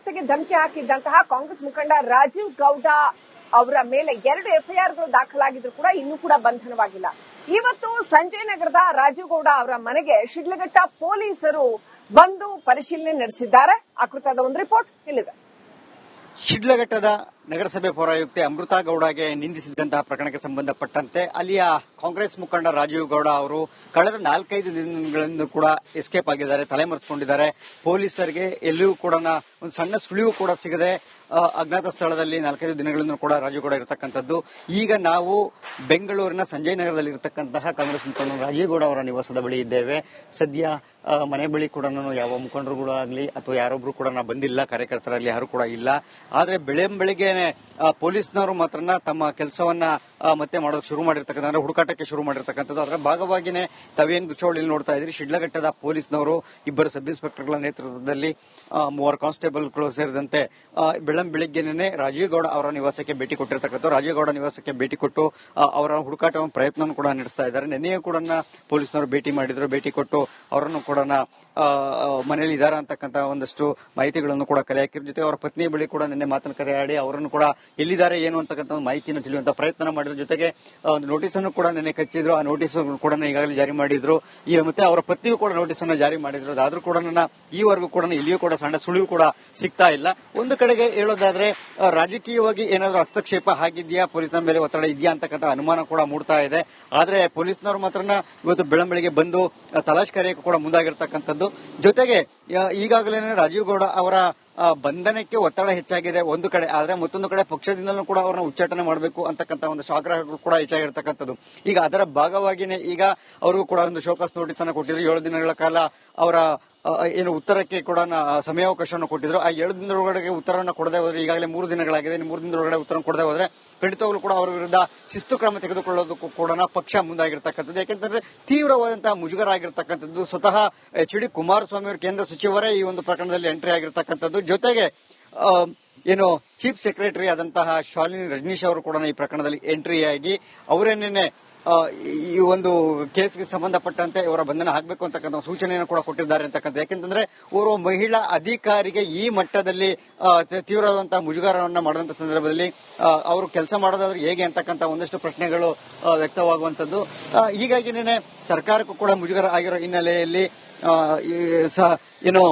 ಪೌರಾಯುಕ್ತೆಗೆ ಧಮಕಿ ಹಾಕಿದ್ದಂತಹ ಕಾಂಗ್ರೆಸ್ ಮುಖಂಡ ರಾಜೀವ್ ಗೌಡ ಅವರ ಮೇಲೆ 2 ಎಫ್ಐಆರ್ಗಳು ದಾಖಲಾಗಿದ್ರು ಕೂಡ ಇನ್ನೂ ಕೂಡ ಬಂಧನವಾಗಿಲ್ಲ. ಇವತ್ತು ಸಂಜಯ್ ನಗರದ ರಾಜೀವ್ ಗೌಡ ಅವರ ಮನೆಗೆ ಶಿಡ್ಲಘಟ್ಟ ಪೊಲೀಸರು ಬಂದು ಪರಿಶೀಲನೆ ನಡೆಸಿದ್ದಾರೆ. ಆ ಕುರಿತಾದ ಒಂದು ರಿಪೋರ್ಟ್ ಇಲ್ಲಿದೆ. ಶಿಡ್ಲಘಟ್ಟದ ನಗರಸಭೆ ಪೌರಾಯುಕ್ತೆ ಅಮೃತಾ ಗೌಡಗೆ ನಿಂದಿಸಿದಂತಹ ಪ್ರಕರಣಕ್ಕೆ ಸಂಬಂಧಪಟ್ಟಂತೆ ಅಲ್ಲಿಯ ಕಾಂಗ್ರೆಸ್ ಮುಖಂಡ ರಾಜೀವ್ ಗೌಡ ಅವರು ಕಳೆದ 4-5 ದಿನಗಳಿಂದ ಕೂಡ ಎಸ್ಕೇಪ್ ಆಗಿದ್ದಾರೆ, ತಲೆಮರೆಸಿಕೊಂಡಿದ್ದಾರೆ. ಪೊಲೀಸರಿಗೆ ಎಲ್ಲಿಯೂ ಕೂಡ ಒಂದು ಸಣ್ಣ ಸುಳಿವು ಕೂಡ ಸಿಗದೆ ಅಜ್ಞಾತ ಸ್ಥಳದಲ್ಲಿ 4-5 ದಿನಗಳಿಂದ ಕೂಡ ರಾಜೀವ್ ಗೌಡ ಇರತಕ್ಕಂಥದ್ದು. ಈಗ ನಾವು ಬೆಂಗಳೂರಿನ ಸಂಜಯ್ ನಗರದಲ್ಲಿ ಇರತಕ್ಕಂತಹ ಕಾಂಗ್ರೆಸ್ ಮುಖಂಡ ರಾಜೀವ್ ಗೌಡ ಅವರ ನಿವಾಸದ ಬಳಿ ಇದ್ದೇವೆ. ಸದ್ಯ ಮನೆ ಬಳಿ ಕೂಡ ಯಾವ ಮುಖಂಡರು ಆಗಲಿ ಅಥವಾ ಯಾರೊಬ್ರು ಕೂಡ ಬಂದಿಲ್ಲ, ಕಾರ್ಯಕರ್ತರಲ್ಲಿ ಯಾರು ಕೂಡ ಇಲ್ಲ. ಆದ್ರೆ ಬೆಳಿಗ್ಗೆನೆ ಪೊಲೀಸ್ನವರು ಮಾತ್ರ ತಮ್ಮ ಕೆಲಸವನ್ನ ಮತ್ತೆ ಮಾಡೋದಕ್ಕೆ ಶುರು ಮಾಡಿರ್ತಕ್ಕಂಥ, ಅಂದ್ರೆ ಹುಡುಕಾಟಕ್ಕೆ ಶುರು ಮಾಡಿರ್ತಕ್ಕಂಥದ್ದು. ಅದರ ಭಾಗವಾಗಿನೇ ತಾವೇನು ದೃಶ್ಯಾವಳಿಯಲ್ಲಿ ನೋಡ್ತಾ ಇದ್ರಿ, ಶಿಡ್ಲಘಟ್ಟದ ಪೊಲೀಸ್ನವರು 2 ಸಬ್ ಇನ್ಸ್ಪೆಕ್ಟರ್ಗಳ ನೇತೃತ್ವದಲ್ಲಿ 3 ಕಾನ್ಸ್ಟೇಬಲ್ಗಳು ಸೇರಿದಂತೆ ಬೆಳಿಗ್ಗೆನೆ ರಾಜೀವ್ ಗೌಡ ಅವರ ನಿವಾಸಕ್ಕೆ ಭೇಟಿ ಕೊಟ್ಟಿರ್ತಕ್ಕಂಥ. ರಾಜೀವ್ ಗೌಡ ನಿವಾಸಕ್ಕೆ ಭೇಟಿ ಕೊಟ್ಟು ಅವರ ಹುಡುಕಾಟ ಪ್ರಯತ್ನ ಕೂಡ ನಡೆಸ್ತಾ ಇದ್ದಾರೆ. ನಿನ್ನೆಯೂ ಕೂಡ ಪೊಲೀಸ್ನವರು ಭೇಟಿ ಮಾಡಿದ್ರು, ಭೇಟಿ ಕೊಟ್ಟು ಅವರನ್ನು ಕೂಡ ಮನೆಯಲ್ಲಿ ಇದಾರ ಅಂತಕ್ಕಂಥ ಒಂದಷ್ಟು ಮಾಹಿತಿಗಳನ್ನು ಕೂಡ ಕಲೆ ಹಾಕಿರ. ಜೊತೆ ಅವರ ಪತ್ನಿಯ ಬಳಿ ಕೂಡ ನಿನ್ನೆ ಮಾತನ್ನು ಕರೆ ಆಡಿ ಅವರನ್ನು ಕೂಡ ಎಲ್ಲಿದ್ದಾರೆ ಏನು ಅಂತಕ್ಕಂಥ ಒಂದು ಮಾಹಿತಿಯನ್ನು ತಿಳಿಯುವಂತ ಪ್ರಯತ್ನ ಮಾಡಿದ್ರು. ಜೊತೆಗೆ ಒಂದು ನೋಟಿಸ್ ಅನ್ನು ಕೂಡ ನಿನ್ನೆ ಕಚ್ಚಿದ್ರು. ಆ ನೋಟಿಸ್ ಕೂಡ ಈಗಾಗಲೇ ಜಾರಿ ಮಾಡಿದ್ರು. ಮತ್ತೆ ಅವರ ಪತ್ನಿಯೂ ಕೂಡ ನೋಟಿಸ್ ಅನ್ನು ಜಾರಿ ಮಾಡಿದ್ರು. ಆದ್ರೂ ಕೂಡ ಈವರೆಗೂ ಕೂಡ ಇಲ್ಲಿಯೂ ಕೂಡ ಸಣ್ಣ ಸುಳಿವು ಕೂಡ ಸಿಗ್ತಾ ಇಲ್ಲ. ಒಂದು ಕಡೆಗೆ ಹೇಳೋದಾದ್ರೆ ರಾಜಕೀಯವಾಗಿ ಏನಾದರೂ ಹಸ್ತಕ್ಷೇಪ ಆಗಿದೆಯಾ, ಪೊಲೀಸರ ಮೇಲೆ ಒತ್ತಡ ಇದೆಯಾ ಅಂತಕ್ಕಂಥ ಅನುಮಾನ ಕೂಡ ಮೂಡ್ತಾ ಇದೆ. ಆದ್ರೆ ಪೊಲೀಸ್ನವರು ಮಾತ್ರ ಇವತ್ತು ಬೆಳಂಬೆಳಿಗ್ಗೆ ಬಂದು ತಲಾಶ್ ಕಾರ್ಯಕ್ಕೆ ಕೂಡ ಮುಂದಾಗಿರ್ತಕ್ಕಂಥದ್ದು. ಜೊತೆಗೆ ಈಗಾಗಲೇ ರಾಜೀವ್ ಗೌಡ ಅವರ ಬಂಧನಕ್ಕೆ ಒತ್ತಡ ಹೆಚ್ಚಾಗಿದೆ ಒಂದು ಕಡೆ, ಆದ್ರೆ ಮತ್ತೊಂದು ಕಡೆ ಪಕ್ಷದಿಂದಲೂ ಕೂಡ ಅವರನ್ನ ಉಚ್ಚಾಟನೆ ಮಾಡಬೇಕು ಅಂತಕ್ಕಂಥ ಒಂದು ಆಗ್ರಹಗಳು ಕೂಡ ಹೆಚ್ಚಾಗಿರ್ತಕ್ಕಂಥದ್ದು. ಈಗ ಅದರ ಭಾಗವಾಗಿನೇ ಈಗ ಅವರು ಕೂಡ ಒಂದು ಶೋಕಾಸ್ ನೋಟಿಸ್ ಅನ್ನು ಕೊಟ್ಟಿದ್ರು. 7 ದಿನಗಳ ಕಾಲ ಅವರ ಏನು ಉತ್ತರಕ್ಕೆ ಕೂಡ ಸಮಯಾವಕಾಶವನ್ನು ಕೊಟ್ಟಿದ್ರು. ಆ 7 ದಿನದೊಳಗಡೆ ಉತ್ತರವನ್ನು ಕೊಡದೆ ಹೋದ್ರೆ, ಈಗಾಗಲೇ 3 ದಿನಗಳಾಗಿದೆ, 3 ದಿನದೊಳಗಡೆ ಉತ್ತರ ಕೊಡದೆ ಹೋದ್ರೆ ಖಂಡಿತವಾಗ್ಲೂ ಕೂಡ ಅವರ ವಿರುದ್ಧ ಶಿಸ್ತು ಕ್ರಮ ತೆಗೆದುಕೊಳ್ಳೋದಕ್ಕೂ ಕೂಡ ಪಕ್ಷ ಮುಂದಾಗಿರ್ತಕ್ಕಂಥದ್ದು. ಯಾಕೆಂತಂದ್ರೆ ತೀವ್ರವಾದಂತಹ ಮುಜುಗರ ಆಗಿರ್ತಕ್ಕಂಥದ್ದು. ಸ್ವತಃ ಎಚ್.ಡಿ. ಕುಮಾರಸ್ವಾಮಿ ಅವರು ಕೇಂದ್ರ ಸಚಿವರೇ ಈ ಒಂದು ಪ್ರಕರಣದಲ್ಲಿ ಎಂಟ್ರಿ ಆಗಿರ್ತಕ್ಕಂಥದ್ದು. ಜೊತೆಗೆ ಏನು ಚೀಫ್ ಸೆಕ್ರೆಟರಿ ಆದಂತಹ ಶಾಲಿನಿ ರಜನೀಶ್ ಅವರು ಕೂಡ ಈ ಪ್ರಕರಣದಲ್ಲಿ ಎಂಟ್ರಿ ಆಗಿ ಅವರೇನೇನೆ ಈ ಒಂದು ಕೇಸ್ಗೆ ಸಂಬಂಧಪಟ್ಟಂತೆ ಇವರ ಬಂಧನ ಆಗಬೇಕು ಅಂತಕ್ಕಂಥ ಸೂಚನೆಯನ್ನು ಕೂಡ ಕೊಟ್ಟಿದ್ದಾರೆ ಅಂತಕ್ಕಂಥ. ಯಾಕೆಂತಂದ್ರೆ ಓರ್ವ ಮಹಿಳಾ ಅಧಿಕಾರಿಗೆ ಈ ಮಟ್ಟದಲ್ಲಿ ತೀವ್ರವಾದಂತಹ ಮುಜುಗರವನ್ನ ಮಾಡಿದಂತ ಸಂದರ್ಭದಲ್ಲಿ ಅವರು ಕೆಲಸ ಮಾಡೋದಾದ್ರೆ ಹೇಗೆ ಅಂತಕ್ಕಂಥ ಒಂದಷ್ಟು ಪ್ರಶ್ನೆಗಳು ವ್ಯಕ್ತವಾಗುವಂತದ್ದು. ಹೀಗಾಗಿನೇ ಸರ್ಕಾರಕ್ಕೂ ಕೂಡ ಮುಜುಗರ ಆಗಿರೋ ಹಿನ್ನೆಲೆಯಲ್ಲಿ ಏನು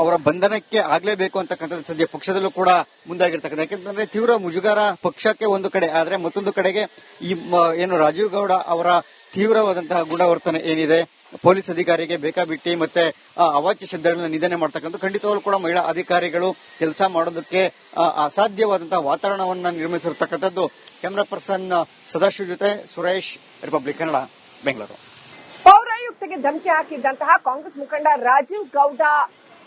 ಅವರ ಬಂಧನಕ್ಕೆ ಆಗ್ಲೇಬೇಕು ಅಂತಕ್ಕಂಥದ್ದು ಸದ್ಯ ಪಕ್ಷದಲ್ಲೂ ಕೂಡ ಮುಂದಾಗಿರ್ತಕ್ಕಂಥ. ಯಾಕೆಂತಂದ್ರೆ ತೀವ್ರ ಮುಜುಗರ ಪಕ್ಷಕ್ಕೆ ಒಂದು ಕಡೆ, ಆದ್ರೆ ಮತ್ತೊಂದು ಕಡೆಗೆ ಈ ಏನು ರಾಜೀವ್ ಗೌಡ ಅವರ ತೀವ್ರವಾದಂತಹ ಗುಣವರ್ತನೆ ಏನಿದೆ, ಪೊಲೀಸ್ ಅಧಿಕಾರಿಗೆ ಬೇಕಾಬಿಟ್ಟಿ ಮತ್ತೆ ಅವಾಚ್ಯ ಶಬ್ದಗಳನ್ನ ನಿಂದನೆ ಮಾಡ್ತಕ್ಕಂಥ, ಖಂಡಿತವಾಗ್ಲೂ ಕೂಡ ಮಹಿಳಾ ಅಧಿಕಾರಿಗಳು ಕೆಲಸ ಮಾಡೋದಕ್ಕೆ ಅಸಾಧ್ಯವಾದಂತಹ ವಾತಾವರಣವನ್ನ ನಿರ್ಮಿಸಿರ್ತಕ್ಕಂಥದ್ದು. ಕ್ಯಾಮರಾ ಪರ್ಸನ್ ಸದಾಶಿವ್ ಜೊತೆ ಸುರೇಶ್, ರಿಪಬ್ಲಿಕ್ ಕನ್ನಡ, ಬೆಂಗಳೂರು. ಪೌರಾಯುಕ್ತೆಗೆ ಧಮಕಿ ಹಾಕಿದ್ದಂತಹ ಕಾಂಗ್ರೆಸ್ ಮುಖಂಡ ರಾಜೀವ್ ಗೌಡ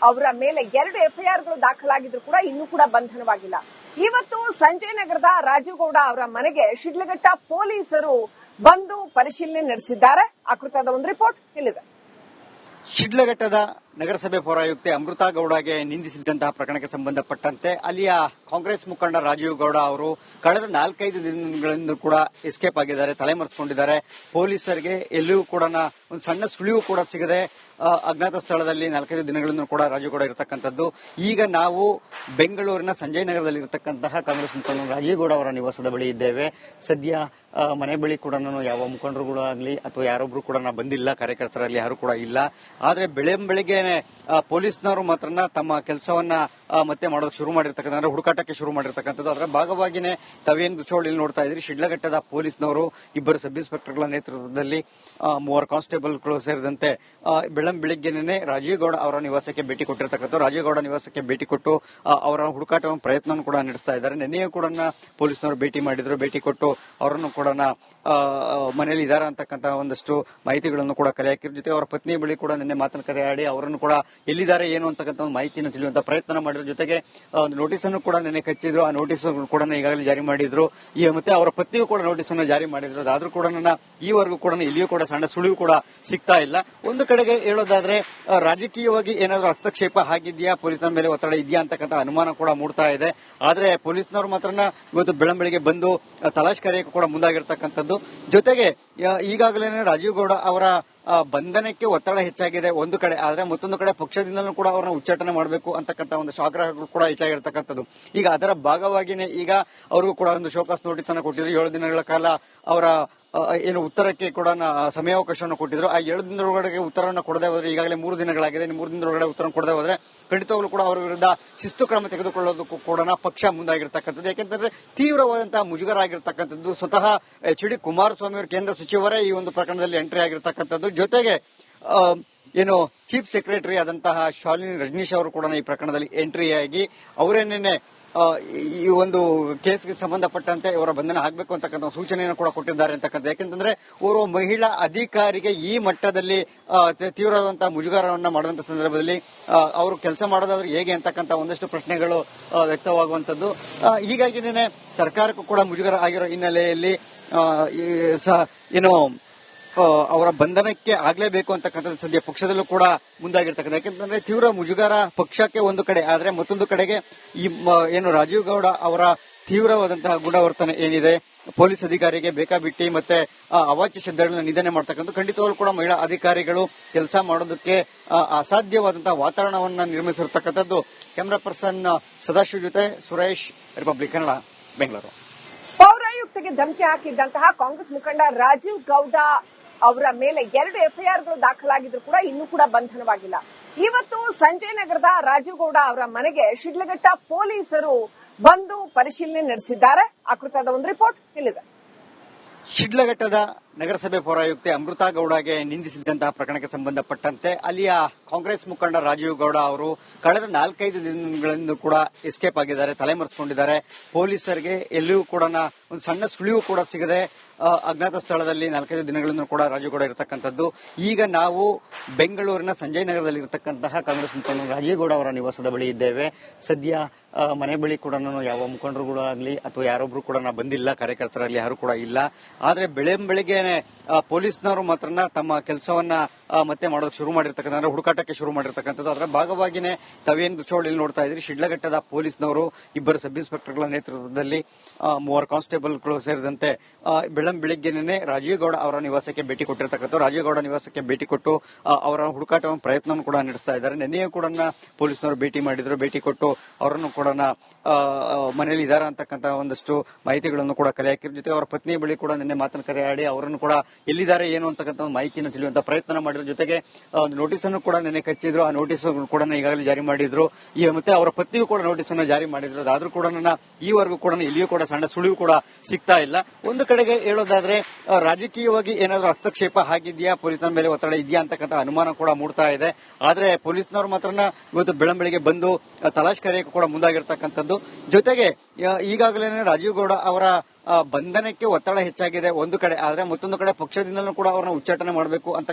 ಅವರ ಮೇಲೆ 2 ಎಫ್ಐಆರ್ಗಳು ದಾಖಲಾಗಿದ್ರು ಕೂಡ ಇನ್ನೂ ಕೂಡ ಬಂಧನವಾಗಿಲ್ಲ. ಇವತ್ತು ಸಂಜಯ್ ನಗರದ ರಾಜೀವ್ ಗೌಡ ಅವರ ಮನೆಗೆ ಶಿಡ್ಲಘಟ್ಟ ಪೊಲೀಸರು ಬಂದು ಪರಿಶೀಲನೆ ನಡೆಸಿದ್ದಾರೆ. ಆ ಕುರಿತಾದ ಒಂದು ರಿಪೋರ್ಟ್ ಇಲ್ಲಿದೆ. ಶಿಡ್ಲಘಟ್ಟದ ನಗರಸಭೆ ಪೌರಾಯುಕ್ತೆ ಅಮೃತಾ ಗೌಡಗೆ ನಿಂದಿಸಿದಂತಹ ಪ್ರಕರಣಕ್ಕೆ ಸಂಬಂಧಪಟ್ಟಂತೆ ಅಲ್ಲಿಯ ಕಾಂಗ್ರೆಸ್ ಮುಖಂಡ ರಾಜೀವ್ ಗೌಡ ಅವರು ಕಳೆದ 4-5 ದಿನಗಳಿಂದ ಕೂಡ ಎಸ್ಕೇಪ್ ಆಗಿದ್ದಾರೆ, ತಲೆಮರೆಸಿಕೊಂಡಿದ್ದಾರೆ. ಪೊಲೀಸರಿಗೆ ಎಲ್ಲಿಯೂ ಕೂಡ ಒಂದು ಸಣ್ಣ ಸುಳಿವು ಕೂಡ ಸಿಗದೆ ಅಜ್ಞಾತ ಸ್ಥಳದಲ್ಲಿ 4-5 ದಿನಗಳಿಂದ ಕೂಡ ರಾಜೀವ್ ಗೌಡ ಇರತಕ್ಕಂಥದ್ದು. ಈಗ ನಾವು ಬೆಂಗಳೂರಿನ ಸಂಜಯ್ ನಗರದಲ್ಲಿ ಇರತಕ್ಕಂತಹ ಕಾಂಗ್ರೆಸ್ ಮುಖಂಡ ರಾಜೀವ್ ಗೌಡ ಅವರ ನಿವಾಸದ ಬಳಿ ಇದ್ದೇವೆ. ಸದ್ಯ ಮನೆ ಬಳಿ ಕೂಡ ಯಾವ ಮುಖಂಡರು ಆಗಲಿ ಅಥವಾ ಯಾರೊಬ್ರು ಕೂಡ ಬಂದಿಲ್ಲ, ಕಾರ್ಯಕರ್ತರಲ್ಲಿ ಯಾರು ಕೂಡ ಇಲ್ಲ. ಆದ್ರೆ ಬೆಳಿಗ್ಗೆನೆ ಪೊಲೀಸ್ನವರು ಮಾತ್ರ ತಮ್ಮ ಕೆಲಸವನ್ನ ಮತ್ತೆ ಮಾಡೋದಕ್ಕೆ ಶುರು ಮಾಡಿರ್ತಕ್ಕಂಥ, ಅಂದ್ರೆ ಹುಡುಕಾಟಕ್ಕೆ ಶುರು ಮಾಡಿರ್ತಕ್ಕಂಥದ್ದು. ಅದರ ಭಾಗವಾಗಿನೇ ತಾವೇನು ದೃಶ್ಯಾವಳಿಯಲ್ಲಿ ನೋಡ್ತಾ ಇದ್ರಿ, ಶಿಡ್ಲಘಟ್ಟದ ಪೊಲೀಸ್ನವರು 2 ಸಬ್ ಇನ್ಸ್ಪೆಕ್ಟರ್ಗಳ ನೇತೃತ್ವದಲ್ಲಿ 3 ಕಾನ್ಸ್ಟೇಬಲ್ಗಳು ಸೇರಿದಂತೆ ಬೆಳಿಗ್ಗೆನೆ ರಾಜೀವ್ ಗೌಡ ಅವರ ನಿವಾಸಕ್ಕೆ ಭೇಟಿ ಕೊಟ್ಟಿರ್ತಕ್ಕಂಥ. ರಾಜೀವ್ ಗೌಡ ನಿವಾಸಕ್ಕೆ ಭೇಟಿ ಕೊಟ್ಟು ಅವರ ಹುಡುಕಾಟ ಪ್ರಯತ್ನ ಕೂಡ ನಡೆಸ್ತಾ ಇದ್ದಾರೆ. ನಿನ್ನೆಯೂ ಕೂಡ ಪೊಲೀಸ್ನವರು ಭೇಟಿ ಮಾಡಿದ್ರು, ಭೇಟಿ ಕೊಟ್ಟು ಅವರನ್ನು ಕೂಡ ಮನೆಯಲ್ಲಿ ಇದಾರ ಅಂತಕ್ಕಂಥ ಒಂದಷ್ಟು ಮಾಹಿತಿಗಳನ್ನು ಕೂಡ ಕಲೆ ಹಾಕಿರ. ಜೊತೆ ಅವರ ಪತ್ನಿಯ ಬಳಿ ಕೂಡ ನಿನ್ನೆ ಮಾತನ್ನು ಕರೆ ಆಡಿ ಅವರನ್ನು ಕೂಡ ಎಲ್ಲಿದ್ದಾರೆ ಏನು ಅಂತಕ್ಕಂಥ ಒಂದು ಮಾಹಿತಿಯನ್ನು ತಿಳಿಯುವಂತ ಪ್ರಯತ್ನ ಮಾಡಿದ್ರು. ಜೊತೆಗೆ ಒಂದು ನೋಟಿಸ್ ಅನ್ನು ಕೂಡ ನಿನ್ನೆ ಕಚ್ಚಿದ್ರು. ಆ ನೋಟಿಸ್ ಕೂಡ ಈಗಾಗಲೇ ಜಾರಿ ಮಾಡಿದ್ರು. ಮತ್ತೆ ಅವರ ಪತ್ನಿಯೂ ಕೂಡ ನೋಟಿಸ್ ಅನ್ನು ಜಾರಿ ಮಾಡಿದ್ರು. ಆದ್ರೂ ಕೂಡ ಈವರೆಗೂ ಕೂಡ ಇಲ್ಲಿಯೂ ಕೂಡ ಸಣ್ಣ ಸುಳಿವು ಕೂಡ ಸಿಗ್ತಾ ಇಲ್ಲ. ಒಂದು ಕಡೆಗೆ ಹೇಳೋದಾದ್ರೆ ರಾಜಕೀಯವಾಗಿ ಏನಾದರೂ ಹಸ್ತಕ್ಷೇಪ ಆಗಿದೆಯಾ, ಪೊಲೀಸರ ಮೇಲೆ ಒತ್ತಡ ಇದೆಯಾ ಅಂತಕ್ಕಂಥ ಅನುಮಾನ ಕೂಡ ಮೂಡ್ತಾ ಇದೆ. ಆದ್ರೆ ಪೊಲೀಸ್ನವರು ಮಾತ್ರ ಇವತ್ತು ಬೆಳಂಬೆಳಿಗ್ಗೆ ಬಂದು ತಲಾಶ್ ಕಾರ್ಯಕ್ಕೆ ಕೂಡ ಮುಂದಾಗಿರ್ತಕ್ಕಂಥದ್ದು. ಜೊತೆಗೆ ಈಗಾಗಲೇ ರಾಜೀವ್ ಗೌಡ ಅವರ ಬಂಧನಕ್ಕೆ ಒತ್ತಡ ಹೆಚ್ಚಾಗಿದೆ ಒಂದು ಕಡೆ, ಆದ್ರೆ ಮತ್ತೊಂದು ಕಡೆ ಪಕ್ಷದಿಂದಲೂ ಕೂಡ ಅವರನ್ನ ಉಚ್ಚಾಟನೆ ಮಾಡಬೇಕು ಅಂತಕ್ಕಂಥ ಒಂದಷ್ಟು ಆಗ್ರಹಗಳು ಕೂಡ ಹೆಚ್ಚಾಗಿರ್ತಕ್ಕಂಥದ್ದು. ಈಗ ಅದರ ಭಾಗವಾಗಿನೇ ಈಗ ಅವ್ರಿಗೂ ಕೂಡ ಒಂದು ಶೋಕಾಸ್ ನೋಟಿಸ್ ಅನ್ನು ಕೊಟ್ಟಿದ್ರು. 7 ದಿನಗಳ ಕಾಲ ಅವರ ಏನು ಉತ್ತರಕ್ಕೆ ಕೂಡ ಸಮಯಾವಕಾಶವನ್ನು ಕೊಟ್ಟಿದ್ರು. ಆ 7 ದಿನದೊಳಗಡೆ ಉತ್ತರವನ್ನು ಕೊಡದೆ ಹೋದ್ರೆ, ಈಗಾಗಲೇ 3 ದಿನಗಳಾಗಿದೆ, 3 ದಿನದೊಳಗಡೆ ಉತ್ತರ ಕೊಡದೆ ಹೋದ್ರೆ ಖಂಡಿತವಾಗ್ಲೂ ಕೂಡ ಅವರ ವಿರುದ್ಧ ಶಿಸ್ತು ಕ್ರಮ ತೆಗೆದುಕೊಳ್ಳೋದಕ್ಕೂ ಕೂಡ ಪಕ್ಷ ಮುಂದಾಗಿರ್ತಕ್ಕಂಥದ್ದು. ಯಾಕೆಂತಂದ್ರೆ ತೀವ್ರವಾದಂತಹ ಮುಜುಗರ ಆಗಿರ್ತಕ್ಕಂಥದ್ದು. ಸ್ವತಃ ಎಚ್.ಡಿ. ಕುಮಾರಸ್ವಾಮಿ ಅವರು ಕೇಂದ್ರ ಸಚಿವರೇ ಈ ಒಂದು ಪ್ರಕರಣದಲ್ಲಿ ಎಂಟ್ರಿ ಆಗಿರ್ತಕ್ಕಂಥದ್ದು. ಜೊತೆಗೆ ಏನು ಚೀಫ್ ಸೆಕ್ರೆಟರಿ ಆದಂತಹ ಶಾಲಿನಿ ರಜನೀಶ್ ಅವರು ಕೂಡ ಈ ಪ್ರಕರಣದಲ್ಲಿ ಎಂಟ್ರಿಯಾಗಿ ಅವರೇನೇನೆ ಈ ಒಂದು ಕೇಸ್ಗೆ ಸಂಬಂಧಪಟ್ಟಂತೆ ಇವರ ಬಂಧನ ಆಗಬೇಕು ಅಂತಕ್ಕಂಥ ಸೂಚನೆಯನ್ನು ಕೂಡ ಕೊಟ್ಟಿದ್ದಾರೆ ಅಂತಕ್ಕಂಥ. ಯಾಕೆಂತಂದ್ರೆ ಓರ್ವ ಮಹಿಳಾ ಅಧಿಕಾರಿಗೆ ಈ ಮಟ್ಟದಲ್ಲಿ ತೀವ್ರವಾದಂತಹ ಮುಜುಗರವನ್ನ ಮಾಡಿದಂತ ಸಂದರ್ಭದಲ್ಲಿ ಅವರು ಕೆಲಸ ಮಾಡೋದಾದ್ರೆ ಹೇಗೆ ಅಂತಕ್ಕಂಥ ಒಂದಷ್ಟು ಪ್ರಶ್ನೆಗಳು ವ್ಯಕ್ತವಾಗುವಂತದ್ದು. ಹೀಗಾಗಿನೇ ಸರ್ಕಾರಕ್ಕೂ ಕೂಡ ಮುಜುಗರ ಆಗಿರೋ ಹಿನ್ನೆಲೆಯಲ್ಲಿ ಏನು ಅವರ ಬಂಧನಕ್ಕೆ ಆಗ್ಲೇಬೇಕು ಅಂತಕ್ಕಂಥದ್ದು ಸದ್ಯ ಪಕ್ಷದಲ್ಲೂ ಕೂಡ ಮುಂದಾಗಿರ್ತಕ್ಕಂಥ. ಯಾಕೆಂತಂದ್ರೆ ತೀವ್ರ ಮುಜುಗರ ಪಕ್ಷಕ್ಕೆ ಒಂದು ಕಡೆ, ಆದ್ರೆ ಮತ್ತೊಂದು ಕಡೆಗೆ ಈ ಏನು ರಾಜೀವ್ ಗೌಡ ಅವರ ತೀವ್ರವಾದಂತಹ ಗುಣವರ್ತನೆ ಏನಿದೆ, ಪೊಲೀಸ್ ಅಧಿಕಾರಿಗೆ ಬೇಕಾಬಿಟ್ಟಿ ಮತ್ತೆ ಅವಾಚ್ಯ ಶಬ್ದಗಳನ್ನ ನಿಂದನೆ ಮಾಡ್ತಕ್ಕಂಥ, ಖಂಡಿತವಾಗ್ಲೂ ಕೂಡ ಮಹಿಳಾ ಅಧಿಕಾರಿಗಳು ಕೆಲಸ ಮಾಡೋದಕ್ಕೆ ಅಸಾಧ್ಯವಾದಂತಹ ವಾತಾವರಣವನ್ನ ನಿರ್ಮಿಸಿರ್ತಕ್ಕಂಥದ್ದು. ಕ್ಯಾಮರಾ ಪರ್ಸನ್ ಸದಾಶಿವ್ ಜೊತೆ ಸುರೇಶ್, ರಿಪಬ್ಲಿಕ್ ಕನ್ನಡ, ಬೆಂಗಳೂರು. ಪೌರಾಯುಕ್ತಗೆ ಧಮಕಿ ಹಾಕಿದ್ದಂತಹ ಕಾಂಗ್ರೆಸ್ ಮುಖಂಡ ರಾಜೀವ್ ಗೌಡ ಅವರ ಮೇಲೆ 2 ಎಫ್ಐಆರ್ಗಳು ದಾಖಲಾಗಿದ್ರು ಕೂಡ ಇನ್ನೂ ಕೂಡ ಬಂಧನವಾಗಿಲ್ಲ. ಇವತ್ತು ಸಂಜಯ್ ನಗರದ ರಾಜೀವ್ ಗೌಡ ಅವರ ಮನೆಗೆ ಶಿಡ್ಲಘಟ್ಟ ಪೊಲೀಸರು ಬಂದು ಪರಿಶೀಲನೆ ನಡೆಸಿದ್ದಾರೆ. ಆ ಕುರಿತಾದ ಒಂದು ರಿಪೋರ್ಟ್ ಇಲ್ಲಿದೆ. ಶಿಡ್ಲಘಟ್ಟದ ನಗರಸಭೆ ಪೌರಾಯುಕ್ತೆ ಅಮೃತಾ ಗೌಡಗೆ ನಿಂದಿಸಿದಂತಹ ಪ್ರಕರಣಕ್ಕೆ ಸಂಬಂಧಪಟ್ಟಂತೆ ಅಲ್ಲಿಯ ಕಾಂಗ್ರೆಸ್ ಮುಖಂಡ ರಾಜೀವ್ ಗೌಡ ಅವರು ಕಳೆದ 4-5 ದಿನಗಳಿಂದ ಕೂಡ ಎಸ್ಕೇಪ್ ಆಗಿದ್ದಾರೆ, ತಲೆಮರೆಸಿಕೊಂಡಿದ್ದಾರೆ. ಪೊಲೀಸರಿಗೆ ಎಲ್ಲಿಯೂ ಕೂಡ ಒಂದು ಸಣ್ಣ ಸುಳಿವು ಕೂಡ ಸಿಗದೆ ಅಜ್ಞಾತ ಸ್ಥಳದಲ್ಲಿ 4-5 ದಿನಗಳಿಂದ ಕೂಡ ರಾಜೀವ್ ಗೌಡ ಇರತಕ್ಕಂಥದ್ದು. ಈಗ ನಾವು ಬೆಂಗಳೂರಿನ ಸಂಜಯ್ ನಗರದಲ್ಲಿ ಇರತಕ್ಕಂತಹ ಕಾಂಗ್ರೆಸ್ ಮುಖಂಡ ರಾಜೀವ್ ಗೌಡ ಅವರ ನಿವಾಸದ ಬಳಿ ಇದ್ದೇವೆ. ಸದ್ಯ ಮನೆ ಬಳಿ ಕೂಡ ಯಾವ ಮುಖಂಡರು ಕೂಡ ಆಗ್ಲಿ ಅಥವಾ ಯಾರೊಬ್ರು ಕೂಡ ಬಂದಿಲ್ಲ, ಕಾರ್ಯಕರ್ತರಾಗ್ಲಿ ಯಾರು ಕೂಡ ಇಲ್ಲ. ಆದ್ರೆ ಬೆಳಗ್ಗೆನೆ ಪೊಲೀಸ್ನವರು ಮಾತ್ರ ತಮ್ಮ ಕೆಲಸವನ್ನ ಮತ್ತೆ ಮಾಡೋದಕ್ಕೆ ಶುರು ಮಾಡಿರ್ತಕ್ಕಂಥ, ಹುಡುಕಾಟಕ್ಕೆ ಶುರು ಮಾಡಿರ್ತಕ್ಕಂಥದ್ದು. ಅದರ ಭಾಗವಾಗಿನೇ ತಾವೇನು ದೃಶ್ಯಾವಳಿಯಲ್ಲಿ ನೋಡ್ತಾ ಇದ್ರಿ, ಶಿಡ್ಲಘಟ್ಟದ ಪೊಲೀಸ್ನವರು 2 ಸಬ್ ಇನ್ಸ್ಪೆಕ್ಟರ್ಗಳ ನೇತೃತ್ವದಲ್ಲಿ 3 ಕಾನ್ಸ್ಟೇಬಲ್ಗಳು ಸೇರಿದಂತೆ ಬೆಳಗ್ಗೆನೆ ರಾಜೀವ್ ಗೌಡ ಅವರ ನಿವಾಸಕ್ಕೆ ಭೇಟಿ ಕೊಟ್ಟಿರ್ತಕ್ಕಂಥ. ರಾಜೀವ್ ಗೌಡ ನಿವಾಸಕ್ಕೆ ಭೇಟಿ ಕೊಟ್ಟು ಅವರ ಹುಡುಕಾಟ ಪ್ರಯತ್ನ ಕೂಡ ನಡೆಸ್ತಾ ಇದ್ದಾರೆ. ನಿನ್ನೆಯೂ ಕೂಡ ಪೊಲೀಸ್ನವರು ಭೇಟಿ ಮಾಡಿದ್ರು, ಭೇಟಿ ಕೊಟ್ಟು ಅವರನ್ನು ಕೂಡ ಮನೆಯಲ್ಲಿ ಇದಾರ ಅಂತಕ್ಕಂಥ ಒಂದಷ್ಟು ಮಾಹಿತಿಗಳನ್ನು ಕೂಡ ಕಲೆ ಹಾಕಿದ್ರು. ಜೊತೆ ಅವರ ಪತ್ನಿಯ ಬಳಿ ಕೂಡ ನಿನ್ನೆ ಮಾತನ್ನು ಕರೆ ಆಡಿ ಅವರನ್ನು ಕೂಡ ಎಲ್ಲಿದ್ದಾರೆ ಏನು ಅಂತಕ್ಕಂಥ ಒಂದು ಮಾಹಿತಿಯನ್ನು ತಿಳಿಯುವಂತ ಪ್ರಯತ್ನ ಮಾಡಿದ್ರು. ಜೊತೆಗೆ ಒಂದು ನೋಟಿಸ್ ಅನ್ನು ಕೂಡ ನಿನ್ನೆ ಕಚ್ಚಿದ್ರು. ಆ ನೋಟಿಸ್ ಕೂಡ ಈಗಾಗಲೇ ಜಾರಿ ಮಾಡಿದ್ರು. ಮತ್ತೆ ಅವರ ಪತ್ನಿಗೂ ಕೂಡ ನೋಟಿಸ್ ಅನ್ನು ಜಾರಿ ಮಾಡಿದ್ರು. ಅದಾದ್ರೂ ಕೂಡ ಈವರೆಗೂ ಕೂಡ ಎಲ್ಲಿಯೂ ಕೂಡ ಸಣ್ಣ ಸುಳಿವು ಕೂಡ ಸಿಗ್ತಾ ಇಲ್ಲ. ಒಂದು ಕಡೆಗೆ ಹೇಳೋದಾದ್ರೆ ರಾಜಕೀಯವಾಗಿ ಏನಾದರೂ ಹಸ್ತಕ್ಷೇಪ ಆಗಿದೆಯಾ, ಪೊಲೀಸರ ಮೇಲೆ ಒತ್ತಡ ಇದೆಯಾ ಅಂತಕ್ಕಂಥ ಅನುಮಾನ ಕೂಡ ಮೂಡ್ತಾ ಇದೆ. ಆದ್ರೆ ಪೊಲೀಸ್ನವರು ಮಾತ್ರ ಇವತ್ತು ಬೆಳಂಬೆಳಿಗ್ಗೆ ಬಂದು ತಲಾಶ್ ಕಾರ್ಯಕ್ಕೆ ಕೂಡ ಮುಂದಾಗಿರ್ತಕ್ಕಂಥದ್ದು. ಜೊತೆಗೆ ಈಗಾಗಲೇ ರಾಜೀವ್ ಗೌಡ ಅವರ ಬಂಧನಕ್ಕೆ ಒತ್ತಡ ಹೆಚ್ಚಾಗಿದೆ ಒಂದು ಕಡೆ, ಆದ್ರೆ ಮತ್ತೊಂದು ಕಡೆ ಪಕ್ಷದಿಂದಲೂ ಕೂಡ ಅವರನ್ನ ಉಚ್ಚಾಟನೆ ಮಾಡಬೇಕು ಅಂತ